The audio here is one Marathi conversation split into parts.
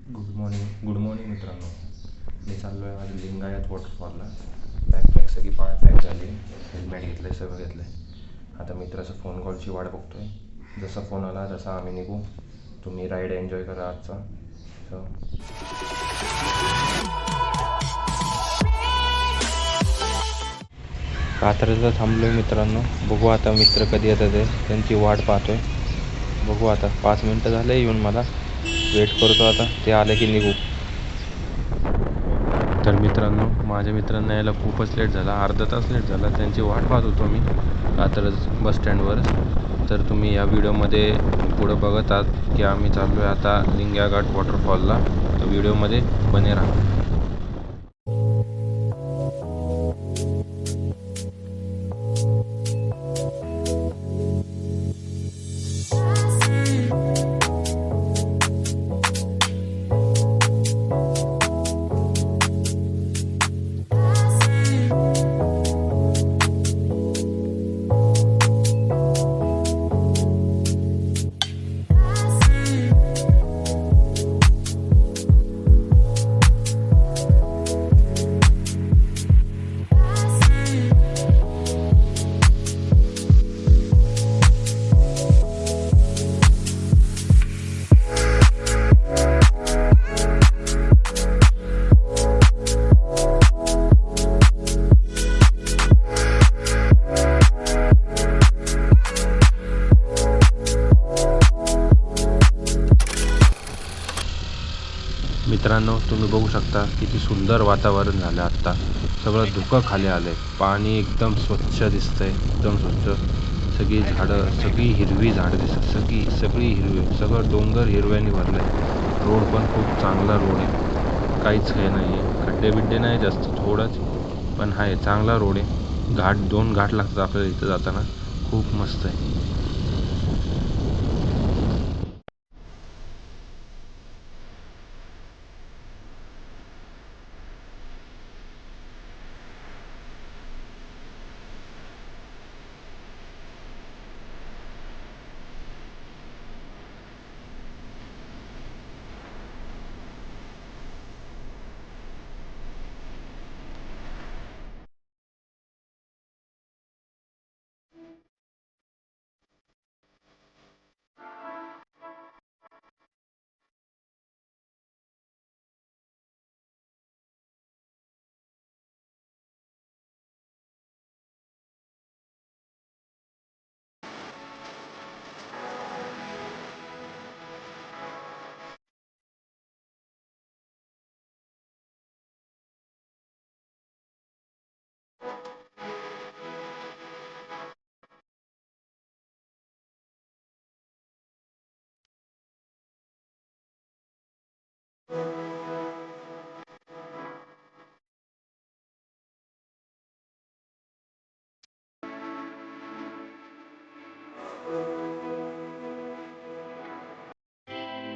गुड मॉर्निंग मित्रांनो. मी चाललो आहे आज लिंगायत वॉटरफॉलला. बॅकपॅक सगळी पॅक झाली, हेल्मेट घेतलं आहे, सगळं घेतलं आहे. आता मित्राचा फोन कॉलची वाट बघतो आहे. जसा फोन आला तसा आम्ही निघू. तुम्ही राईड एन्जॉय करा आजचा. सो कात्रजला थांबलो आहे मित्रांनो. बघू आता मित्र कधी येतात ते, त्यांची वाट पाहतो आहे. बघू आता 5 मिनटं झाले येऊन, मला वेट करतो. आता ते आले की निघू. तर मित्रांनो, माझ्या मित्रांना यायला खूपच लेट झाला, अर्धा तास लेट झाला. त्यांची वाट पाहत होतो मी कात्रज बसस्टँडवर. तर तुम्ही या व्हिडिओमध्ये पुढं बघत आहात की आम्ही चाललो आहे आता लिंगा घाट वॉटरफॉलला. तर व्हिडिओमध्ये बने राहा. मित्रांनो, तुम्ही बघू शकता किती सुंदर वातावरण झालं. आत्ता सगळं धुकं खाली आलं आहे. पाणी एकदम स्वच्छ दिसतंय, एकदम स्वच्छ. सगळी झाडं, सगळी हिरवी झाडं दिसतात, सगळी हिरवी. सगळं डोंगर हिरव्याने भरलं आहे. रोड पण खूप चांगला रोड आहे, काहीच हे नाही आहे, खड्डे बिड्डे नाही जास्त, थोडंच पण आहे, चांगला रोड आहे. घाट 2 घाट लागतात आपल्याला इथं जाताना. खूप मस्त आहे.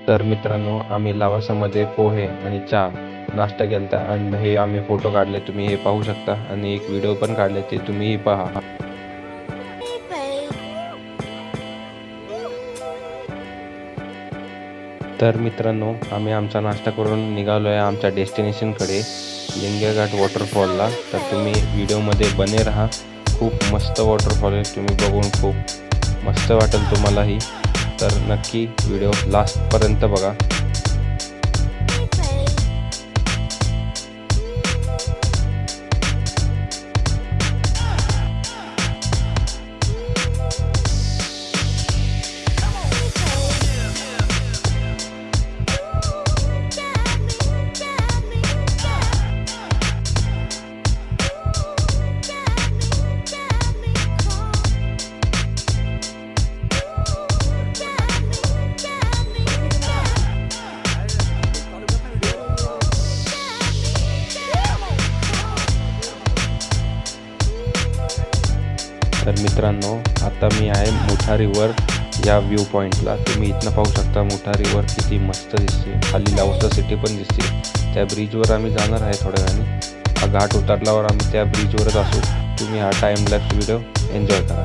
तर मित्रांनो, आम्ही लवासामध्ये पोहे आणि चहा नाश्ता केला आणि हे आम्ही फोटो काढले, तुम्ही हे पाहू शकता. आणि एक व्हिडिओ पण काढले, ते तुम्हीही पहा. तर मित्रांनो, आम्ही आमचा नाश्ता करून निघालो आहे आमच्या डेस्टिनेशनकडे, लिंगाघाट वॉटरफॉलला. तर तुम्ही व्हिडिओमध्ये बने राहा. खूप मस्त वॉटरफॉल आहे, तुम्ही बघून खूप मस्त वाटेल तुम्हालाही. तर नक्की व्हिडिओ लास्टपर्यंत बघा. तर मित्रांनो, आता मी आहे मुठा रिव्हर या व्ह्यू पॉईंटला. तुम्ही इथनं पाहू शकता मुठा रिव्हर किती मस्त दिसते. खाली लावसा सिटी पण दिसते. त्या ब्रिजवर आम्ही जाणार आहे थोड्या वेळाने. हा घाट उतरल्यावर आम्ही त्या ब्रिजवरच असू. तुम्ही हा टाइम लॅप्स व्हिडिओ एन्जॉय करा.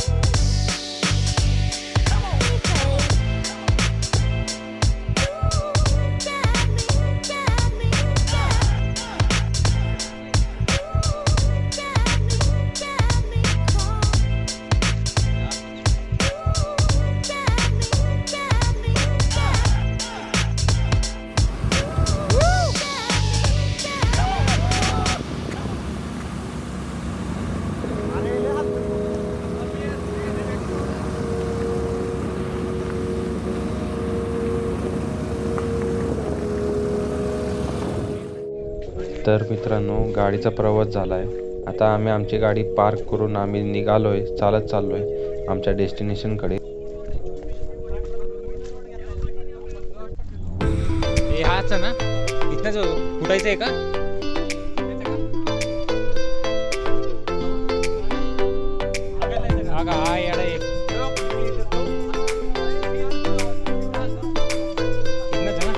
तर मित्रांनो, गाडीचा प्रवास झाला आहे. आता आम्ही आमची गाडी पार्क करून आम्ही निघालोय, चालत चाललोय आमच्या डेस्टिनेशनकडे. हे हाच ना, इथनच फुटायचं आहे का? हा येडा एक इथनच आहे ना.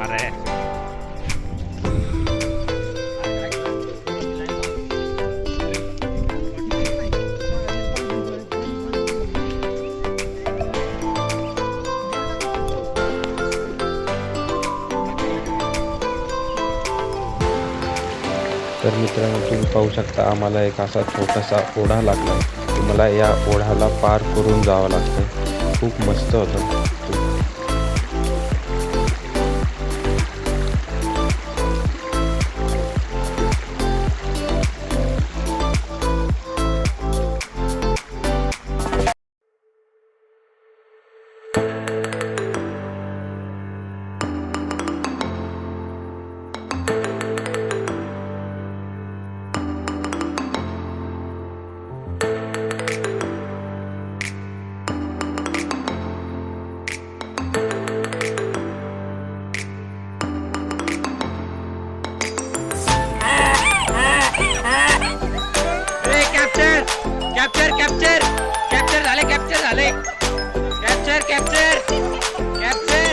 अरे तर मित्रांनो, तुम्ही पाहू शकता आम्हाला एक असा छोटासा ओढा लागला. मला या ओढ्याला पार करून जावं लागतं. खूप मस्त होतं. कॅप्चर कॅप्चर कॅप्चर झाले कॅप्चर झाले कॅप्चर कॅप्चर कॅप्चर.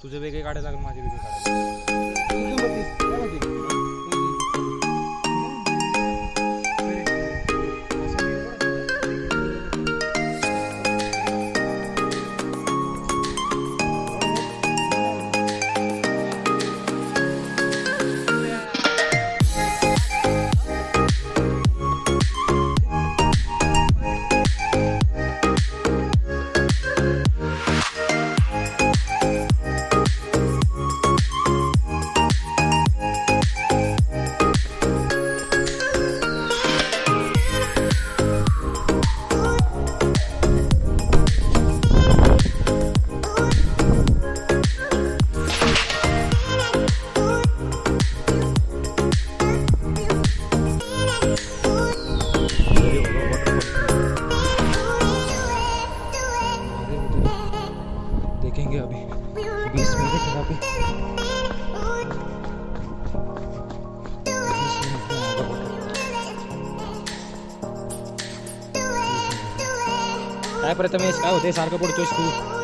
तुझे वेगळे काढायला लागेल, माझे वेगळे काढायला. काय प्रथमेश, काय होते सारखं पडतोयस तू?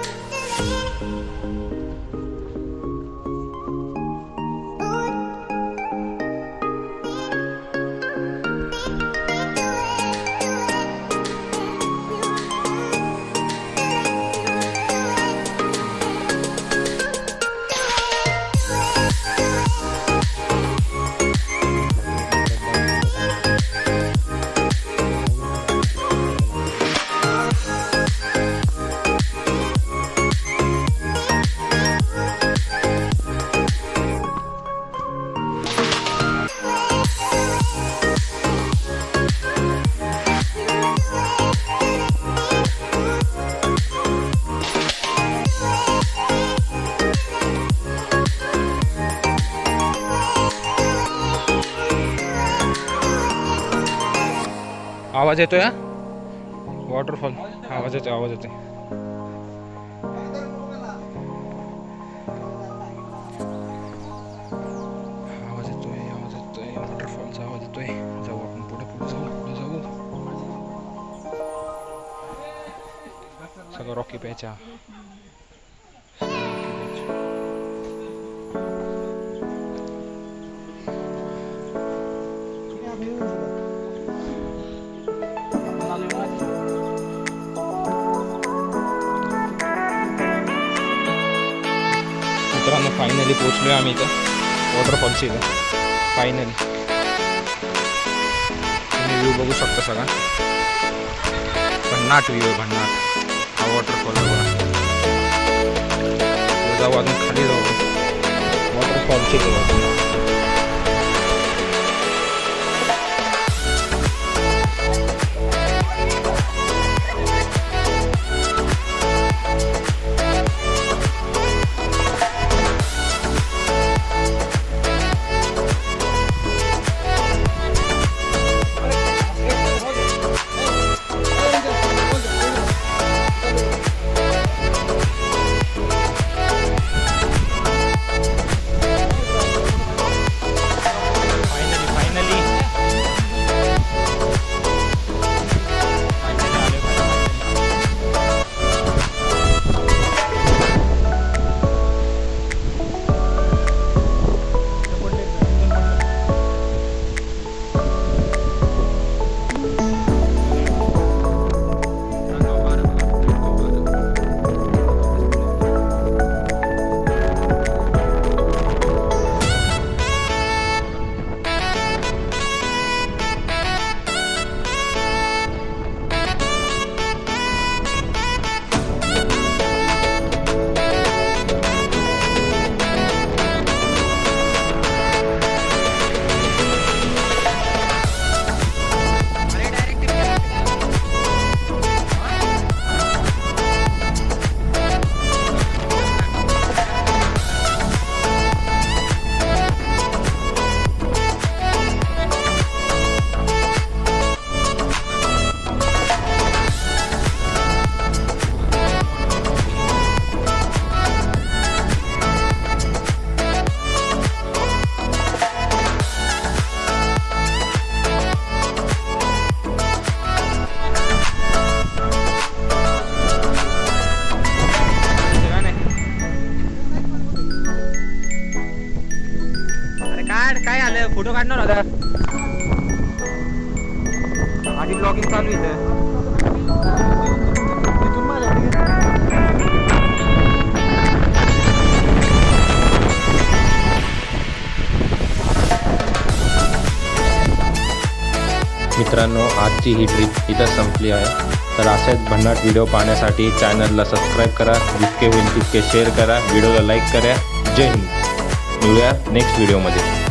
आवाज येतोय हा? वॉटरफॉल आवाज येतोय, आवाज येतोय. आवाज येतोय, आवाज येतोय, वॉटरफॉलचा आवाज येतोय. जाऊ आपण पुढे पुढे जाऊ, पुढे जाऊ. सगळं रॉकी पॅच. मित्रांनो फायनली पोहोचलोय आम्ही इथं वॉटरफॉलची इथं फायनली. तुम्ही व्ह्यू बघू शकता सगळा भन्नाट व्ह्यू आहे, भन्नाट हा वॉटरफॉल बघा. जाऊ अजून खाली जाऊ वॉटरफॉलची इथं. काय आलं फोटो काढणार होता माझी ब्लॉगिंग चालू इथं. मित्रांनो आजची ही ट्रिप इथं संपली आहे. तर असेच भन्नाट व्हिडिओ पाहण्यासाठी चॅनलला सबस्क्राईब करा, जितके होईल तितके शेअर करा, व्हिडिओला लाईक करा. जय हिंद. मिळूया नेक्स्ट व्हिडिओमध्ये.